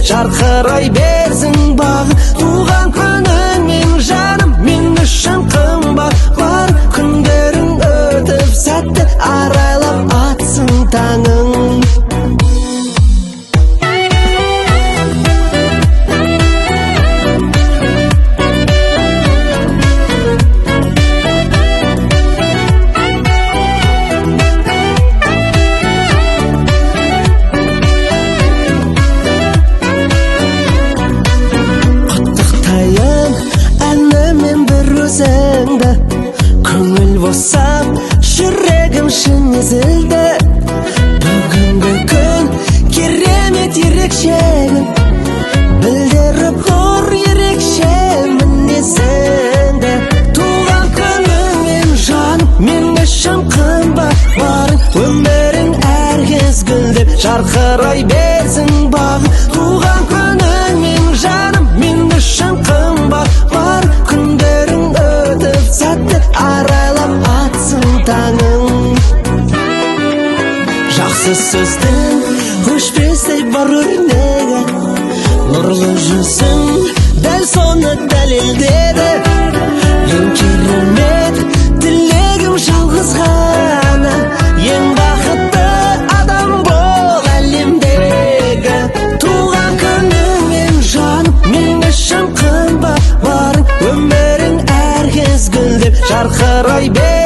жарқырай берсін бағы. Туған күнің мен жаным, мен үшін қымбат. Бар күндерің өтіп сәтті, арайлап атсын таңың. Көңіл босап, жүрегім шын езілді. Бүгінгі күн керемет ерекшегін білдіріп тұр ерекше мінезіңді. Туған күніңмен жаным, мен үшін қымбат. Барың өмірің әр кез гүлдеп, жарқырай берсін бағы. Туған күніңмен жаным, мен үшін қымбат. Бар күндерің өтіп сәтті, арайлап атсын таңың. Жақсы сөздің өшпестей бар өрнегі, нұрлы жүзің дәл соны дәлелдеді. Ең керемет тілегім жалғыз ғана, ең бақытты адам бол әлемдегі. Туған күніңмен жаным, мен үшін қымбат. Барың өмірің әр кез гүлдеп, жарқырай бер.